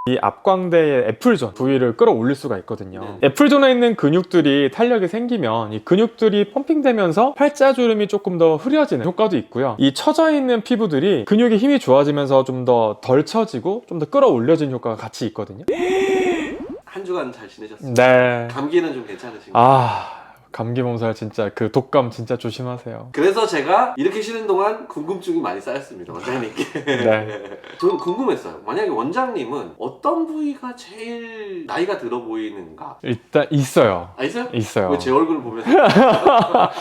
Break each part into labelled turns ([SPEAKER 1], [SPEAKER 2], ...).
[SPEAKER 1] 이 앞광대의 애플존 부위를 끌어올릴 수가 있거든요.
[SPEAKER 2] 네.
[SPEAKER 1] 애플존에 있는 근육들이 탄력이 생기면 이 근육들이 펌핑되면서 팔자주름이 조금 더 흐려지는 효과도 있고요. 이 처져 있는 피부들이 근육의 힘이 좋아지면서 좀 더 덜 처지고 좀 더 끌어올려지는 효과가 같이 있거든요.
[SPEAKER 2] 한 주간 잘 지내셨습니까?
[SPEAKER 1] 네.
[SPEAKER 2] 감기는 좀 괜찮으신가요?
[SPEAKER 1] 감기 몸살 진짜 그 독감 진짜 조심하세요.
[SPEAKER 2] 그래서 제가 이렇게 쉬는 동안 궁금증이 많이 쌓였습니다, 원장님께.
[SPEAKER 1] 네.
[SPEAKER 2] 저는 궁금했어요. 만약에 원장님은 어떤 부위가 제일 나이가 들어 보이는가?
[SPEAKER 1] 일단 있어요.
[SPEAKER 2] 아, 있어요?
[SPEAKER 1] 있어요.
[SPEAKER 2] 왜 제 얼굴을 보면서?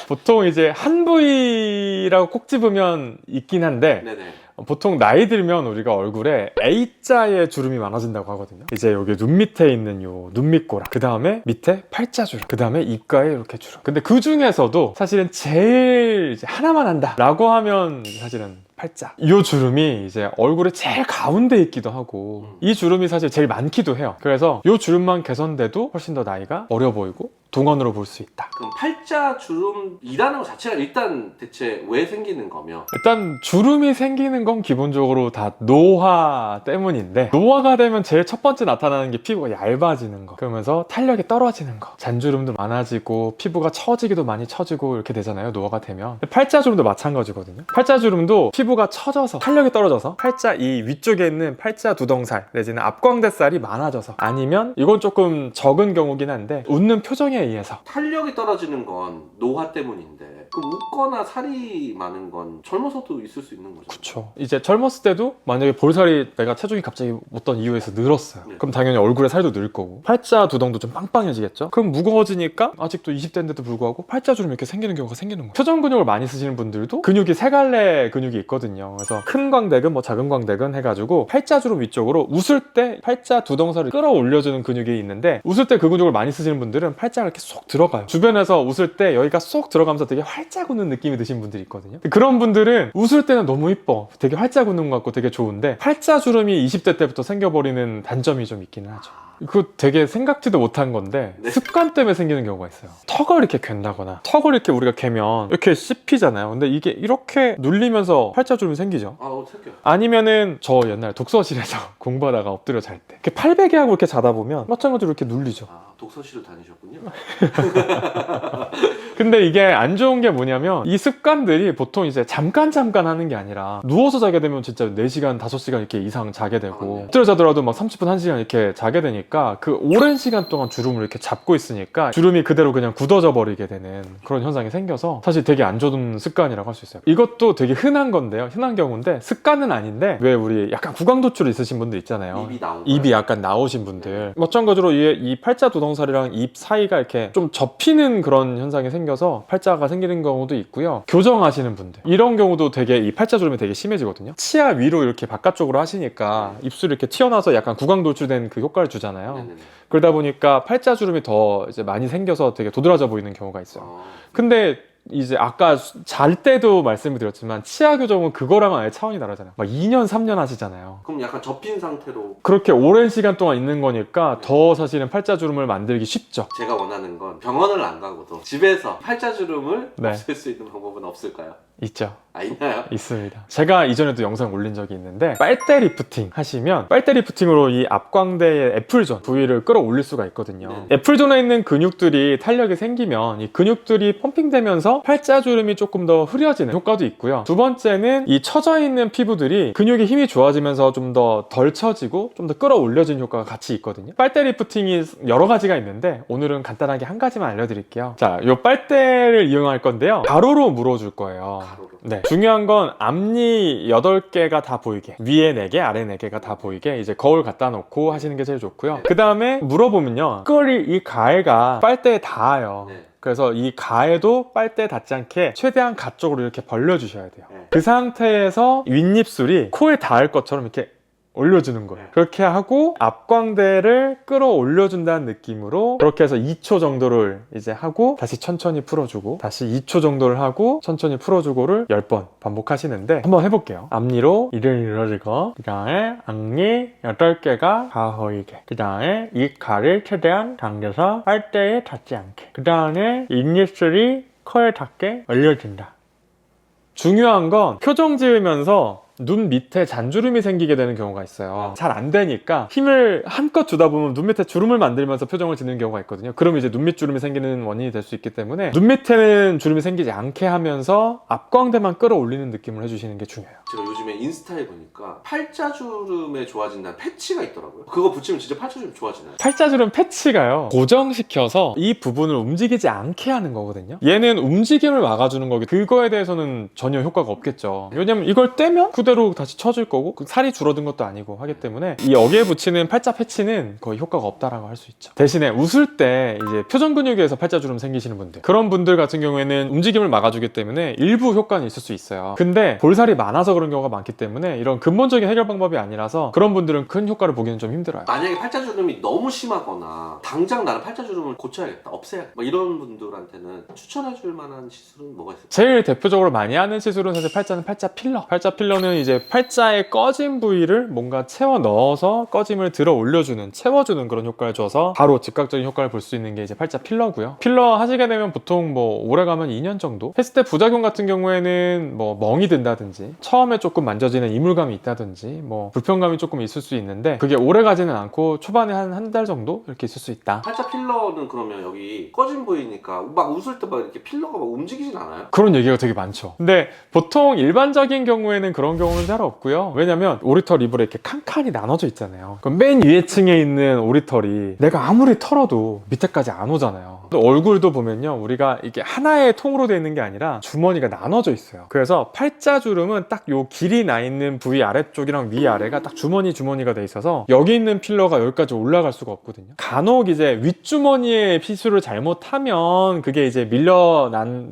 [SPEAKER 1] 보통 이제 한 부위라고 꼭 집으면 있긴 한데
[SPEAKER 2] 네네.
[SPEAKER 1] 보통 나이 들면 우리가 얼굴에 A자의 주름이 많아진다고 하거든요. 이제 여기 눈 밑에 있는 요 눈 밑꼬라, 그 다음에 밑에 팔자주름, 그 다음에 입가에 이렇게 주름. 근데 그 중에서도 사실은 제일 이제 하나만 한다 라고 하면 사실은 팔자. 이 주름이 이제 얼굴의 제일 가운데 있기도 하고 이 주름이 사실 제일 많기도 해요. 그래서 이 주름만 개선돼도 훨씬 더 나이가 어려 보이고 동안으로 볼 수 있다.
[SPEAKER 2] 그럼 팔자 주름이라는 것 자체가 일단 대체 왜 생기는 거며?
[SPEAKER 1] 일단 주름이 생기는 건 기본적으로 다 노화 때문인데, 노화가 되면 제일 첫 번째 나타나는 게 피부가 얇아지는 거, 그러면서 탄력이 떨어지는 거, 잔주름도 많아지고 피부가 처지기도 많이 처지고 이렇게 되잖아요, 노화가 되면. 팔자주름도 마찬가지거든요. 팔자주름도 피부가 처져서 탄력이 떨어져서 팔자 이 위쪽에 있는 팔자 두덩살 내지는 앞광대살이 많아져서, 아니면 이건 조금 적은 경우긴 한데 웃는 표정에 의해서.
[SPEAKER 2] 탄력이 떨어지는 건 노화 때문인데, 그럼 웃거나 살이 많은 건 젊어서도 있을 수 있는 거죠?
[SPEAKER 1] 그쵸. 이제 젊었을 때도 만약에 볼살이 내가 체중이 갑자기 어떤 이유에서 늘었어요.
[SPEAKER 2] 네.
[SPEAKER 1] 그럼 당연히 얼굴에 살도 늘 거고 팔자 두덩도 좀 빵빵해지겠죠. 그럼 무거워지니까 아직도 20대인데도 불구하고 팔자주름이 이렇게 생기는 경우가 생기는 거예요. 표정 근육을 많이 쓰시는 분들도 근육이 세 갈래 근육이 있거든요. 그래서 큰 광대근, 뭐 작은 광대근 해가지고 팔자주름 위쪽으로 웃을 때 팔자 두덩살을 끌어올려주는 근육이 있는데, 웃을 때 그 근육을 많이 쓰시는 분들은 팔자가 이렇게 쏙 들어가요. 주변에서 웃을 때 여기가 쏙 들어가면서 되게 활짝 웃는 느낌이 드신 분들이 있거든요. 그런 분들은 웃을 때는 너무 이뻐, 되게 활짝 웃는 것 같고 되게 좋은데 팔자주름이 20대 때부터 생겨버리는 단점이 좀 있기는 하죠. 그거 되게 생각지도 못한 건데
[SPEAKER 2] 네.
[SPEAKER 1] 습관 때문에 생기는 경우가 있어요. 턱을 이렇게 갠다거나, 턱을 이렇게 우리가 개면 이렇게 씹히잖아요. 근데 이게 이렇게 눌리면서 팔자주름이 생기죠.
[SPEAKER 2] 생겨요.
[SPEAKER 1] 아니면은 저 옛날 독서실에서 공부하다가 엎드려 잘 때 이렇게 팔베개하고 이렇게 자다 보면 마찬가지로 이렇게 눌리죠.
[SPEAKER 2] 독서실을 다니셨군요.
[SPEAKER 1] 근데 이게 안 좋은 게 뭐냐면, 이 습관들이 보통 이제 잠깐 하는 게 아니라 누워서 자게 되면 진짜 4시간, 5시간 이렇게 이상 자게 되고,
[SPEAKER 2] 네.
[SPEAKER 1] 엎드려 자더라도 막 30분, 1시간 이렇게 자게 되니까 그 오랜 시간 동안 주름을 이렇게 잡고 있으니까 주름이 그대로 그냥 굳어져 버리게 되는 그런 현상이 생겨서 사실 되게 안 좋은 습관이라고 할 수 있어요. 이것도 되게 흔한 건데요. 흔한 경우인데 습관은 아닌데, 왜 우리 약간 구강도출 있으신 분들 있잖아요. 입이 약간 나오신 분들. 마찬가지로 이 팔자 두덩살이랑 입 사이가 이렇게 좀 접히는 그런 현상이 생겨서 팔자가 생기는 경우도 있고요. 교정하시는 분들, 이런 경우도 되게 이 팔자주름이 되게 심해지거든요. 치아 위로 이렇게 바깥쪽으로 하시니까 입술이 이렇게 튀어나와서 약간 구강도출된 그 효과를 주잖아요.
[SPEAKER 2] 네네네.
[SPEAKER 1] 그러다 보니까 팔자주름이 더 이제 많이 생겨서 되게 도드라져 보이는 경우가 있어요. 근데 이제 아까 잘 때도 말씀을 드렸지만 치아 교정은 그거랑은 아예 차원이 다르잖아요. 막 2년, 3년 하시잖아요.
[SPEAKER 2] 그럼 약간 접힌 상태로.
[SPEAKER 1] 그렇게 오랜 시간 동안 있는 거니까 더 사실은 팔자주름을 만들기 쉽죠.
[SPEAKER 2] 제가 원하는 건 병원을 안 가고도 집에서 팔자주름을
[SPEAKER 1] 네.
[SPEAKER 2] 없앨 수 있는 방법은 없을까요?
[SPEAKER 1] 있죠.
[SPEAKER 2] 있나요?
[SPEAKER 1] 있습니다. 제가 이전에도 영상 올린 적이 있는데, 빨대 리프팅 하시면 빨대 리프팅으로 이 앞광대의 애플존 부위를 끌어올릴 수가 있거든요. 애플존에 있는 근육들이 탄력이 생기면 이 근육들이 펌핑되면서 팔자주름이 조금 더 흐려지는 효과도 있고요. 두 번째는 이 처져 있는 피부들이 근육의 힘이 좋아지면서 좀 더 덜 처지고 좀 더 끌어올려지는 효과가 같이 있거든요. 빨대 리프팅이 여러 가지가 있는데 오늘은 간단하게 한 가지만 알려드릴게요. 자, 이 빨대를 이용할 건데요, 가로로 물어줄 거예요. 네. 중요한 건 앞니 8개가 다 보이게, 위에 4개, 아래 4개가 다 보이게 이제 거울 갖다 놓고 하시는 게 제일 좋고요. 그 다음에 물어보면요, 이 가해가 빨대에 닿아요. 그래서 이 가해도 빨대에 닿지 않게 최대한 가쪽으로 이렇게 벌려주셔야 돼요. 그 상태에서 윗입술이 코에 닿을 것처럼 이렇게 올려주는 거예요. 그렇게 하고 앞광대를 끌어올려준다는 느낌으로 그렇게 해서 2초 정도를 이제 하고 다시 천천히 풀어주고, 다시 2초 정도를 하고 천천히 풀어주고를 10번 반복하시는데, 한번 해볼게요. 앞니로 이를 늘어지고, 그 다음에 앞니 8개가 다 보이게, 그 다음에 이 가를 최대한 당겨서 빨대에 닿지 않게, 그 다음에 윗입술이 코에 닿게 올려준다. 중요한 건 표정 지으면서 눈 밑에 잔주름이 생기게 되는 경우가 있어요. 잘 안 되니까 힘을 한껏 주다 보면 눈 밑에 주름을 만들면서 표정을 짓는 경우가 있거든요. 그러면 이제 눈 밑 주름이 생기는 원인이 될 수 있기 때문에 눈 밑에는 주름이 생기지 않게 하면서 앞광대만 끌어올리는 느낌을 해주시는 게 중요해요.
[SPEAKER 2] 제가 요즘에 인스타에 보니까 팔자주름에 좋아진다는 패치가 있더라고요. 그거 붙이면 진짜 팔자주름 좋아지나요?
[SPEAKER 1] 팔자주름 패치가요, 고정시켜서 이 부분을 움직이지 않게 하는 거거든요. 얘는 움직임을 막아주는 거기, 그거에 대해서는 전혀 효과가 없겠죠. 왜냐면 이걸 떼면 그대로 다시 쳐줄 거고, 그 살이 줄어든 것도 아니고 하기 때문에 이 여기에 붙이는 팔자 패치는 거의 효과가 없다라고 할 수 있죠. 대신에 웃을 때 이제 표정 근육에서 팔자주름 생기시는 분들, 그런 분들 같은 경우에는 움직임을 막아주기 때문에 일부 효과는 있을 수 있어요. 근데 볼살이 많아서 그런 경우가 많기 때문에 이런 근본적인 해결 방법이 아니라서 그런 분들은 큰 효과를 보기는 좀 힘들어요.
[SPEAKER 2] 만약에 팔자주름이 너무 심하거나 당장 나는 팔자주름을 고쳐야겠다, 없애야겠다, 뭐 이런 분들한테는 추천해줄 만한 시술은 뭐가 있을까요?
[SPEAKER 1] 제일 대표적으로 많이 하는 시술은 사실 팔자 필러. 팔자 필러는 이제 팔자의 꺼진 부위를 뭔가 채워 넣어서 꺼짐을 들어 올려주는, 채워주는 그런 효과를 줘서 바로 즉각적인 효과를 볼 수 있는 게 이제 팔자 필러고요. 필러 하시게 되면 보통 뭐 오래가면 2년 정도? 했을 때 부작용 같은 경우에는 뭐 멍이 든다든지, 처음에 조금 만져지는 이물감이 있다든지, 뭐 불편감이 조금 있을 수 있는데 그게 오래 가지는 않고 초반에 한 달 정도 이렇게 있을 수 있다.
[SPEAKER 2] 팔자 필러는 그러면 여기 꺼진 부위니까 막 웃을 때 막 이렇게 필러가 막 움직이진 않아요?
[SPEAKER 1] 그런 얘기가 되게 많죠. 근데 보통 일반적인 경우에는 그런 경우는 잘 없고요. 왜냐면 오리털 리브레 이렇게 칸칸이 나눠져 있잖아요. 그럼 맨 위에 층에 있는 오리털이 내가 아무리 털어도 밑에까지 안 오잖아요. 또 얼굴도 보면요, 우리가 이게 하나의 통으로 되어 있는 게 아니라 주머니가 나눠져 있어요. 그래서 팔자주름은 딱 요 길이 나 있는 부위 아래쪽이랑 위아래가 딱 주머니가 돼 있어서 여기 있는 필러가 여기까지 올라갈 수가 없거든요. 간혹 이제 윗주머니에 시술을 잘못하면 그게 이제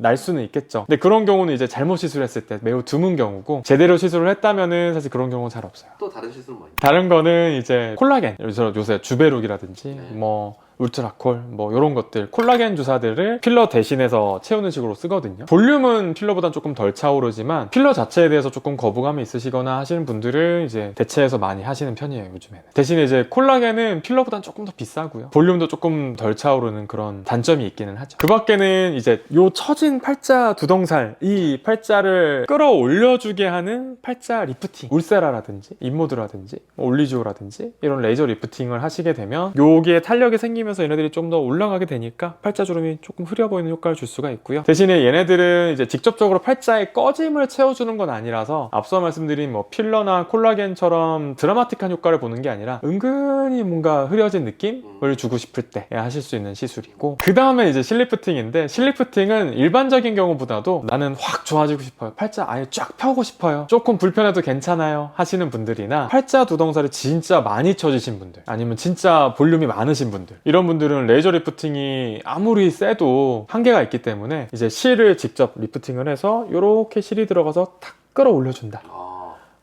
[SPEAKER 1] 날 수는 있겠죠. 근데 그런 경우는 이제 잘못 시술했을 때 매우 드문 경우고, 제대로 시술을 했다면은 사실 그런 경우는 잘 없어요.
[SPEAKER 2] 또 다른 시술은 뭐 있나요?
[SPEAKER 1] 다른 거는 이제 콜라겐, 요새 주베룩이라든지
[SPEAKER 2] 네.
[SPEAKER 1] 뭐 울트라콜, 뭐 이런 것들, 콜라겐 주사들을 필러 대신해서 채우는 식으로 쓰거든요. 볼륨은 필러보단 조금 덜 차오르지만 필러 자체에 대해서 조금 거부감이 있으시거나 하시는 분들은 이제 대체해서 많이 하시는 편이에요, 요즘에는. 대신에 이제 콜라겐은 필러보단 조금 더 비싸고요, 볼륨도 조금 덜 차오르는 그런 단점이 있기는 하죠. 그 밖에는 이제 요 처진 팔자 두덩살, 이 팔자를 끌어올려주게 하는 팔자 리프팅, 울세라라든지 인모드라든지 올리지오라든지 이런 레이저 리프팅을 하시게 되면 여기에 탄력이 생기면 면서 얘네들이 좀 더 올라가게 되니까 팔자주름이 조금 흐려 보이는 효과를 줄 수가 있고요. 대신에 얘네들은 이제 직접적으로 팔자의 꺼짐을 채워주는 건 아니라서 앞서 말씀드린 뭐 필러나 콜라겐처럼 드라마틱한 효과를 보는 게 아니라 은근히 뭔가 흐려진 느낌을 주고 싶을 때 하실 수 있는 시술이고, 그 다음에 이제 실리프팅인데, 실리프팅은 일반적인 경우보다도 나는 확 좋아지고 싶어요, 팔자 아예 쫙 펴고 싶어요, 조금 불편해도 괜찮아요 하시는 분들이나, 팔자 두덩살이 진짜 많이 처지신 분들, 아니면 진짜 볼륨이 많으신 분들, 이런 분들은 레이저 리프팅이 아무리 세도 한계가 있기 때문에 이제 실을 직접 리프팅을 해서 이렇게 실이 들어가서 탁 끌어올려준다.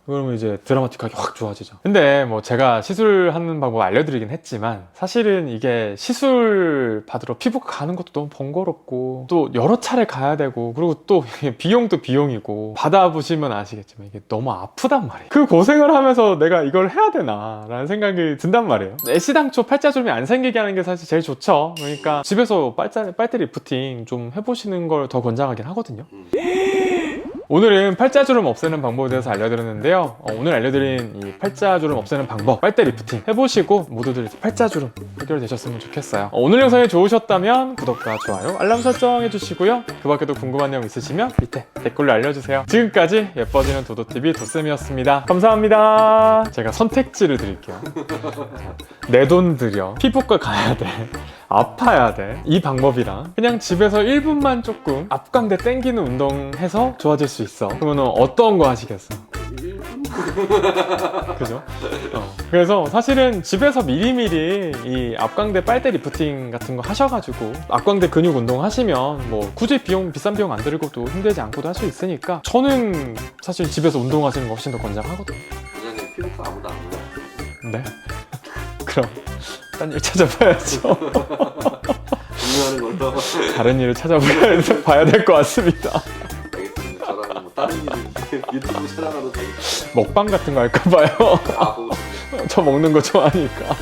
[SPEAKER 1] 그러면 이제 드라마틱하게 확 좋아지죠. 근데 뭐 제가 시술하는 방법 알려드리긴 했지만 사실은 이게 시술 받으러 피부과 가는 것도 너무 번거롭고 또 여러 차례 가야 되고, 그리고 또 비용도 비용이고, 받아보시면 아시겠지만 이게 너무 아프단 말이에요. 그 고생을 하면서 내가 이걸 해야 되나 라는 생각이 든단 말이에요. 애시당초 팔자주름이 안 생기게 하는 게 사실 제일 좋죠. 그러니까 집에서 빨대 리프팅 좀 해보시는 걸 더 권장하긴 하거든요. 오늘은 팔자주름 없애는 방법에 대해서 알려드렸는데요. 오늘 알려드린 이 팔자주름 없애는 방법, 빨대 리프팅 해보시고 모두들 팔자주름 해결되셨으면 좋겠어요. 오늘 영상이 좋으셨다면 구독과 좋아요, 알람 설정 해주시고요. 그 밖에도 궁금한 내용 있으시면 밑에 댓글로 알려주세요. 지금까지 예뻐지는 도도TV 도쌤이었습니다. 감사합니다. 제가 선택지를 드릴게요. 내 돈 들여 피부과 가야 돼, 아파야 돼, 이 방법이랑 그냥 집에서 1분만 조금 앞광대 땡기는 운동 해서 좋아질 수 있어. 그러면 어떤 거 하시겠어? 그죠? 그래서 사실은 집에서 미리미리 이 앞광대 빨대 리프팅 같은 거 하셔가지고 앞광대 근육 운동 하시면 뭐 굳이 비싼 비용 안 들고도 힘들지 않고도 할 수 있으니까, 저는 사실 집에서 운동하시는 거 훨씬 더 권장하거든요.
[SPEAKER 2] 부장님 피부과 아무도 안 오나?
[SPEAKER 1] 네? 그럼 딴 일 찾아봐야죠.
[SPEAKER 2] 중요한 걸로.
[SPEAKER 1] 다른 일을 찾아봐야 될 것 같습니다.
[SPEAKER 2] 알겠습니다. 저랑 뭐 다른 일을 유튜브 촬영하러 다니고.
[SPEAKER 1] 먹방 같은 거 할까 봐요.
[SPEAKER 2] 보고 싶네요.
[SPEAKER 1] 저 먹는 거 좋아하니까.